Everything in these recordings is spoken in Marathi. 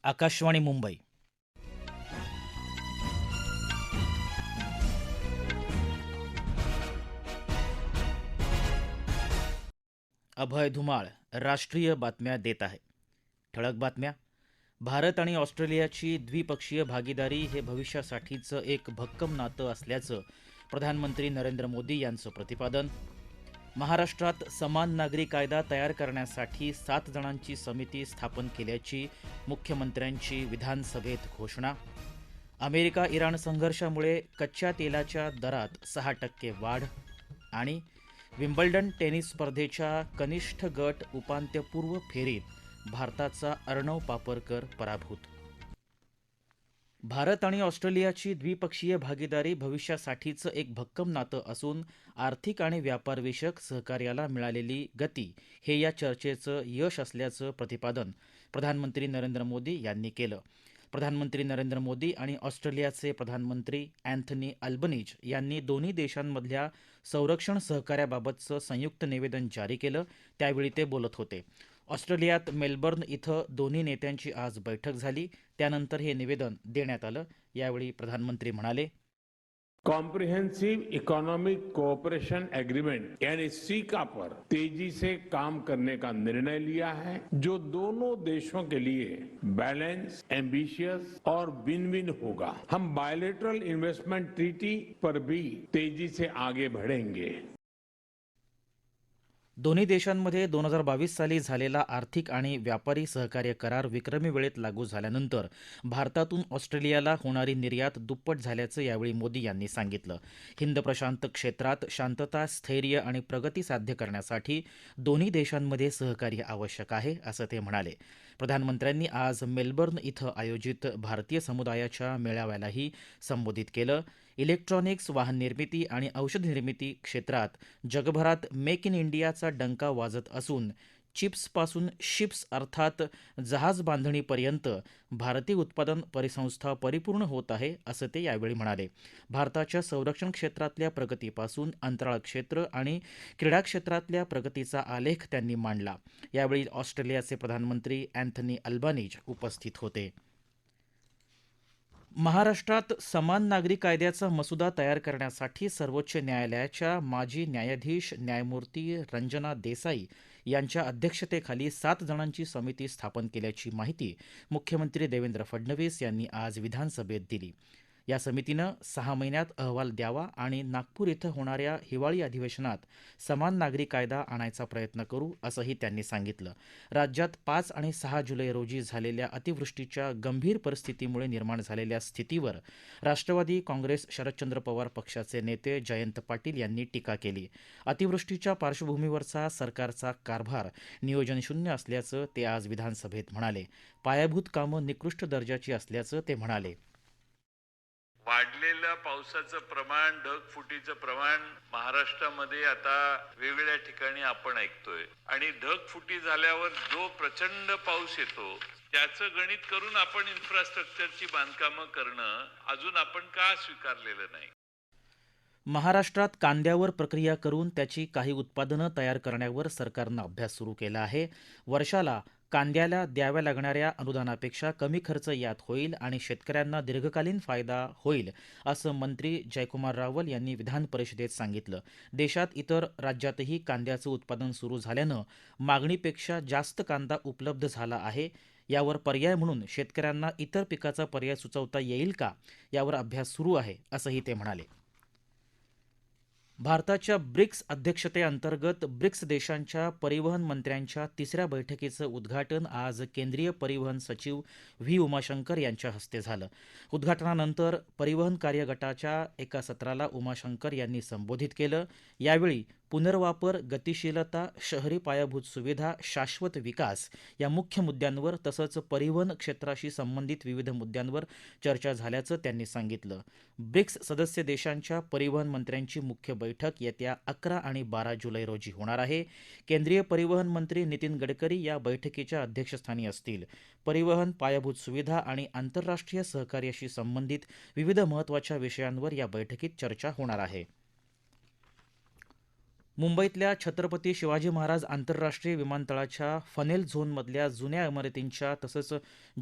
आकाशवाणी मुंबई. अभय धुमाळ राष्ट्रीय बातम्या देत आहे. ठळक बातम्या. भारत आणि ऑस्ट्रेलियाची द्विपक्षीय भागीदारी हे भविष्यासाठीचं एक भक्कम नातं असल्याचं प्रधानमंत्री नरेंद्र मोदी यांचं प्रतिपादन. महाराष्ट्रात समान नागरी कायदा तयार करण्यासाठी 7 जणांची समिती स्थापन केल्याची मुख्यमंत्र्यांची विधानसभेत घोषणा. अमेरिका इराण संघर्षामुळे कच्च्या तेलाच्या दरात 6% वाढ. आणि विम्बल्डन टेनिस स्पर्धेच्या कनिष्ठ गट उपांत्यपूर्व फेरीत भारताचा अर्णव पापरकर पराभूत. भारत आणि ऑस्ट्रेलियाची द्विपक्षीय भागीदारी भविष्यासाठीचं एक भक्कम नातं असून आर्थिक आणि व्यापारविषयक सहकार्याला मिळालेली गती हे या चर्चेचं यश असल्याचं प्रतिपादन प्रधानमंत्री नरेंद्र मोदी यांनी केलं. प्रधानमंत्री नरेंद्र मोदी आणि ऑस्ट्रेलियाचे प्रधानमंत्री अँथनी अल्बनीज यांनी दोन्ही देशांमधल्या संरक्षण सहकार्याबाबतचं संयुक्त निवेदन जारी केलं. त्यावेळी ते बोलत होते. ऑस्ट्रेलियात मेलबर्न इथं दोन्ही नेत्यांची आज बैठक झाली. त्यानंतर हे निवेदन देण्यात आलं. यावेळी प्रधानमंत्री म्हणाले, कॉम्प्रिहेंसिव इकोनॉमिक कोऑपरेशन एग्रीमेंट यानी सीका पर तेजी से काम करने का निर्णय लिया है, जो दोनों देशों के लिए बैलेंस, एम्बिशियस और विन विन होगा. हम बायलेटरल इन्वेस्टमेंट ट्रीटी पर भी तेजी से आगे बढ़ेंगे. दोन्ही देशांमध्ये 2022 साली झालेला आर्थिक आणि व्यापारी सहकार्य करार विक्रमी वेळेत लागू झाल्यानंतर भारतातून ऑस्ट्रेलियाला होणारी निर्यात दुप्पट झाल्याचं यावेळी मोदी यांनी सांगितलं. हिंद प्रशांत क्षेत्रात शांतता, स्थैर्य आणि प्रगती साध्य करण्यासाठी दोन्ही देशांमध्ये सहकार्य आवश्यक आहे, असं ते म्हणाले. प्रधानमंत्र्यांनी आज मेलबर्न इथं आयोजित भारतीय समुदायाच्या मेळाव्यालाही संबोधित केलं. इलेक्ट्रॉनिक्स, वाहन निर्मिती आणि औषध निर्मिती क्षेत्रात जगभरात मेक इन इंडियाचा डंका वाजत असून चिप्सपासून शिप्स अर्थात जहाज बांधणीपर्यंत भारतीय उत्पादन परिसंस्था परिपूर्ण होत आहे, असं ते यावेळी म्हणाले. भारताच्या संरक्षण क्षेत्रातल्या प्रगतीपासून अंतराळ क्षेत्र आणि क्रीडा क्षेत्रातल्या प्रगतीचा आलेख त्यांनी मांडला. यावेळी ऑस्ट्रेलियाचे प्रधानमंत्री अँथनी अल्बानीज उपस्थित होते. महाराष्ट्रात समान नागरी कायद्याचा मसुदा तयार करण्यासाठी सर्वोच्च न्यायालयाच्या माजी न्यायाधीश न्यायमूर्ती रंजना देसाई यांच्या अध्यक्षतेखाली 7 जणांची समिती स्थापन केल्याची माहिती मुख्यमंत्री देवेंद्र फडणवीस यांनी आज विधानसभेत दिली. या समितीनं 6 महिन्यात अहवाल द्यावा आणि नागपूर इथं होणाऱ्या हिवाळी अधिवेशनात समान नागरी कायदा आणायचा प्रयत्न करू, असंही त्यांनी सांगितलं. राज्यात 5 आणि 6 जुलै रोजी झालेल्या अतिवृष्टीच्या गंभीर परिस्थितीमुळे निर्माण झालेल्या स्थितीवर राष्ट्रवादी काँग्रेस शरदचंद्र पवार पक्षाचे नेते जयंत पाटील यांनी टीका केली. अतिवृष्टीच्या पार्श्वभूमीवरचा सरकारचा कारभार नियोजनशून्य असल्याचं ते आज विधानसभेत म्हणाले. पायाभूत कामं निकृष्ट दर्जाची असल्याचं ते म्हणाले. वाढलेलं पावसाचं प्रमाण, ढगफुटीचं प्रमाण महाराष्ट्रामध्ये आता वेगवेगळ्या ठिकाणी आपण ऐकतोय. आणि ढगफुटी झाल्यावर जो प्रचंड पाऊस येतो त्याचं गणित करून आपण इन्फ्रास्ट्रक्चरची बांधकामं करणं अजून आपण का स्वीकारलेलं नाही. महाराष्ट्रात कांद्यावर प्रक्रिया करून त्याची काही उत्पादनं तयार करण्यावर सरकारनं अभ्यास सुरू केला आहे. वर्षाला कांद्याला द्याव्या लागणाऱ्या अनुदानापेक्षा कमी खर्च यात होईल आणि शेतकऱ्यांना दीर्घकालीन फायदा होईल, असं मंत्री जयकुमार रावल यांनी विधान परिषदेत सांगितलं. देशात इतर राज्यातही कांद्याचं उत्पादन सुरू झाल्यानं मागणीपेक्षा जास्त कांदा उपलब्ध झाला आहे. यावर पर्याय म्हणून शेतकऱ्यांना इतर पिकाचा पर्याय सुचवता येईल का, यावर अभ्यास सुरू आहे, असंही ते म्हणाले. भारताच्या ब्रिक्स अध्यक्षतेअंतर्गत ब्रिक्स देशांच्या परिवहन मंत्र्यांच्या 3ऱ्या बैठकीचं उद्घाटन आज केंद्रीय परिवहन सचिव व्ही उमाशंकर यांच्या हस्ते झालं. उद्घाटनानंतर परिवहन कार्यगटाच्या एका सत्राला उमाशंकर यांनी संबोधित केलं. यावेळी पुनर्वापर, गतिशीलता, शहरी पायाभूत सुविधा, शाश्वत विकास या मुख्य मुद्द्यांवर तसंच परिवहन क्षेत्राशी संबंधित विविध मुद्द्यांवर चर्चा झाल्याचं त्यांनी सांगितलं. ब्रिक्स सदस्य देशांच्या परिवहन मंत्र्यांची मुख्य बैठक येत्या 11 आणि 12 जुलै रोजी होणार आहे. केंद्रीय परिवहन मंत्री नितीन गडकरी या बैठकीच्या अध्यक्षस्थानी असतील. परिवहन, पायाभूत सुविधा आणि आंतरराष्ट्रीय सहकार्याशी संबंधित विविध महत्त्वाच्या विषयांवर या बैठकीत चर्चा होणार आहे. मुंबईतल्या छत्रपती शिवाजी महाराज आंतरराष्ट्रीय विमानतळाच्या फनेल झोनमधल्या जुन्या इमारतींच्या तसंच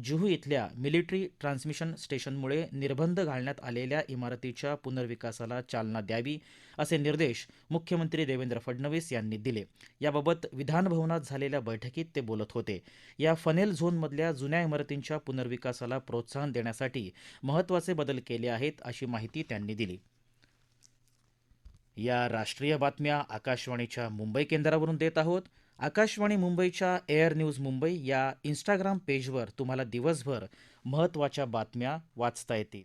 जुहू इथल्या मिलिटरी ट्रान्समिशन स्टेशनमुळे निर्बंध घालण्यात आलेल्या इमारतीच्या पुनर्विकासाला चालना द्यावी असे निर्देश मुख्यमंत्री देवेंद्र फडणवीस यांनी दिले. याबाबत विधानभवनात झालेल्या बैठकीत ते बोलत होते. या फनेल झोनमधल्या जुन्या इमारतींच्या पुनर्विकासाला प्रोत्साहन देण्यासाठी महत्त्वाचे बदल केले आहेत अशी माहिती त्यांनी दिली. या राष्ट्रीय बातम्या आकाशवाणीच्या मुंबई केंद्रावरून देत आहोत. आकाशवाणी मुंबईच्या एअर न्यूज मुंबई या इंस्टाग्राम पेजवर तुम्हाला दिवसभर महत्त्वाच्या बातम्या वाचता येतील.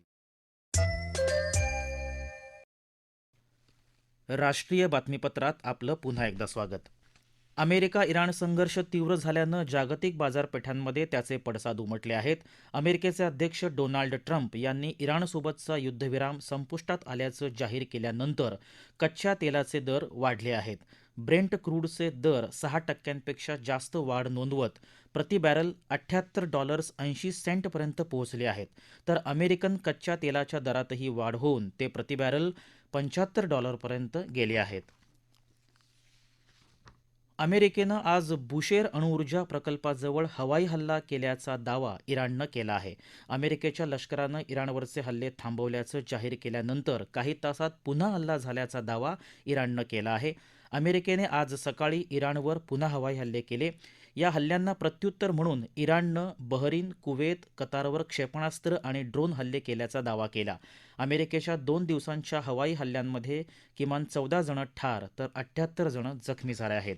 राष्ट्रीय बातमीपत्रात आपलं पुन्हा एकदा स्वागत. अमेरिका इराण संघर्ष तीव्र झाल्यानं जागतिक बाजारपेठांमध्ये त्याचे पडसाद उमटले आहेत. अमेरिकेचे अध्यक्ष डोनाल्ड ट्रम्प यांनी इराणसोबतचा युद्धविराम संपुष्टात आल्याचं जाहीर केल्यानंतर कच्च्या तेलाचे दर वाढले आहेत. ब्रेंट क्रूडचे दर 6% जास्त वाढ नोंदवत प्रति बॅरल $78.80 पर्यंत पोहोचले आहेत. तर अमेरिकन कच्च्या तेलाच्या दरातही वाढ होऊन ते प्रति बॅरल $75 पर्यंत गेले आहेत. अमेरिकेनं आज बुशेर अणुऊर्जा प्रकल्पाजवळ हवाई हल्ला केल्याचा दावा इराणनं केला आहे. अमेरिकेच्या लष्करानं इराणवरचे हल्ले थांबवल्याचं जाहीर केल्यानंतर काही तासात पुन्हा हल्ला झाल्याचा दावा इराणनं केला आहे. अमेरिकेने आज सकाळी इराणवर पुन्हा हवाई हल्ले केले. या हल्ल्यांना प्रत्युत्तर म्हणून इराणनं बहरीन, कुवेत, कतारवर क्षेपणास्त्र आणि ड्रोन हल्ले केल्याचा दावा केला. अमेरिकेच्या 2 दिवसांच्या हवाई हल्ल्यांमध्ये किमान 14 जण ठार तर 78 जण जखमी झाले आहेत.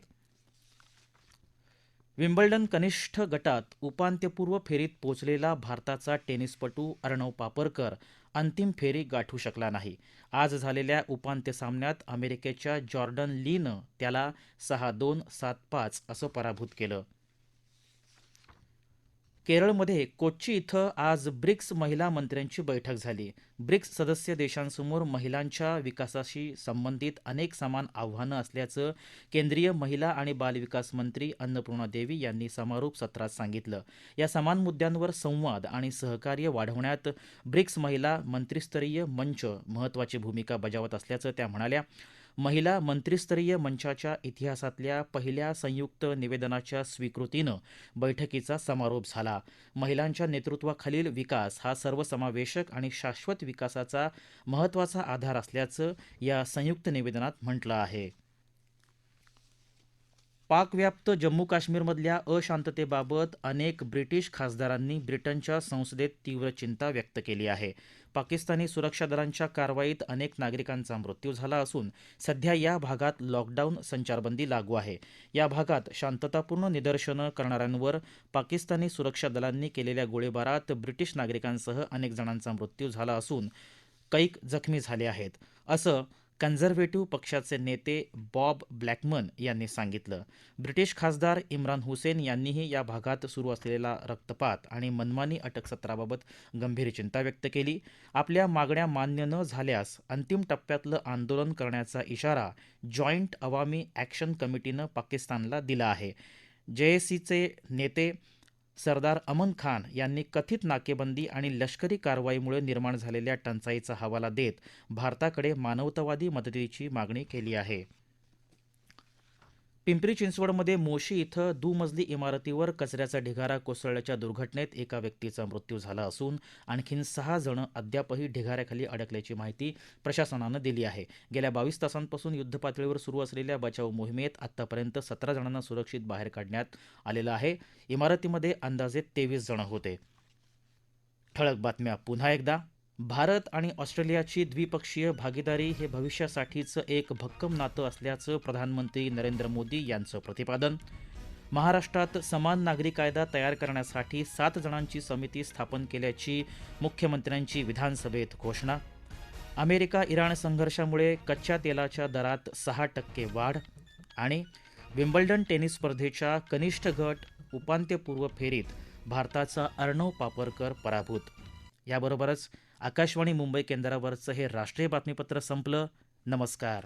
विम्बल्डन कनिष्ठ गटात उपांत्यपूर्व फेरीत पोचलेला भारताचा टेनिसपटू अर्णव पापरकर अंतिम फेरी गाठू शकला नाही. आज झालेल्या उपांत्य सामन्यात अमेरिकेच्या जॉर्डन लीनं त्याला 6-2, 7-5 असं पराभूत केलं. केरळमध्ये कोच्ची इथं आज ब्रिक्स महिला मंत्र्यांची बैठक झाली. ब्रिक्स सदस्य देशांसमोर महिलांच्या विकासाशी संबंधित अनेक समान आव्हानं असल्याचं केंद्रीय महिला आणि बालविकास मंत्री अन्नपूर्णा देवी यांनी समारोप सत्रात सांगितलं. या समान मुद्द्यांवर संवाद आणि सहकार्य वाढवण्यात ब्रिक्स महिला मंत्रिस्तरीय मंच महत्त्वाची भूमिका बजावत असल्याचं त्या म्हणाल्या. महिला मंत्रिस्तरीय मंचाच्या इतिहासातल्या पहिल्या संयुक्त निवेदनाच्या स्वीकृतीनं बैठकीचा समारोप झाला. महिलांच्या नेतृत्वाखालील विकास हा सर्वसमावेशक आणि शाश्वत विकासाचा महत्त्वाचा आधार असल्याचं या संयुक्त निवेदनात म्हटलं आहे. पाकव्याप्त जम्मू काश्मीरमधल्या अशांततेबाबत अनेक ब्रिटिश खासदारांनी ब्रिटनच्या संसदेत तीव्र चिंता व्यक्त केली आहे. पाकिस्तानी सुरक्षा दलांच्या कारवाईत अनेक नागरिकांचा मृत्यू झाला असून सध्या या भागात लॉकडाऊन संचारबंदी लागू आहे. या भागात शांततापूर्ण निदर्शनं करणाऱ्यांवर पाकिस्तानी सुरक्षा दलांनी केलेल्या गोळीबारात ब्रिटिश नागरिकांसह अनेक जणांचा मृत्यू झाला असून कैक जखमी झाले आहेत, असं कन्झर्व्हेटिव्ह पक्षाचे नेते बॉब ब्लॅकमन यांनी सांगितलं. ब्रिटिश खासदार इम्रान हुसेन यांनीही या भागात सुरू असलेला रक्तपात आणि मनमानी अटकसत्राबाबत गंभीर चिंता व्यक्त केली. आपल्या मागण्या मान्य न झाल्यास अंतिम टप्प्यातलं आंदोलन करण्याचा इशारा जॉईंट अवामी ॲक्शन कमिटीनं पाकिस्तानला दिला आहे. JAC नेते सरदार अमन खान यांनी कथित नाकेबंदी आणि लष्करी कारवाईमुळे निर्माण झालेल्या टंचाईचा हवाला देत भारताकडे मानवतावादी मदतीची मागणी केली आहे. पिंपरी चिंचवडमध्ये मोशी इथं दुमजली इमारतीवर कचऱ्याचा ढिगारा कोसळल्याच्या दुर्घटनेत एका व्यक्तीचा मृत्यू झाला असून आणखीन 6 जण अद्यापही ढिगाऱ्याखाली अडकल्याची माहिती प्रशासनानं दिली आहे. गेल्या 22 तासांपासून युद्धपातळीवर सुरू असलेल्या बचाव मोहिमेत आतापर्यंत 17 जणांना सुरक्षित बाहेर काढण्यात आलेलं आहे. इमारतीमध्ये अंदाजे 23 जण होते. ठळक बातम्या पुन्हा एकदा. भारत आणि ऑस्ट्रेलियाची द्विपक्षीय भागीदारी हे भविष्यासाठीचं एक भक्कम नातं असल्याचं प्रधानमंत्री नरेंद्र मोदी यांचं प्रतिपादन. महाराष्ट्रात समान नागरी कायदा तयार करण्यासाठी 7 जणांची समिती स्थापन केल्याची मुख्यमंत्र्यांची विधानसभेत घोषणा. अमेरिका इराण संघर्षामुळे कच्च्या तेलाच्या दरात 6% वाढ. आणि विम्बल्डन टेनिस स्पर्धेच्या कनिष्ठ गट उपांत्यपूर्व फेरीत भारताचा अर्णव पापरकर पराभूत. याबरोबरच आकाशवाणी मुंबई केंद्रावरचं हे राष्ट्रीय बातमीपत्र संपलं. नमस्कार.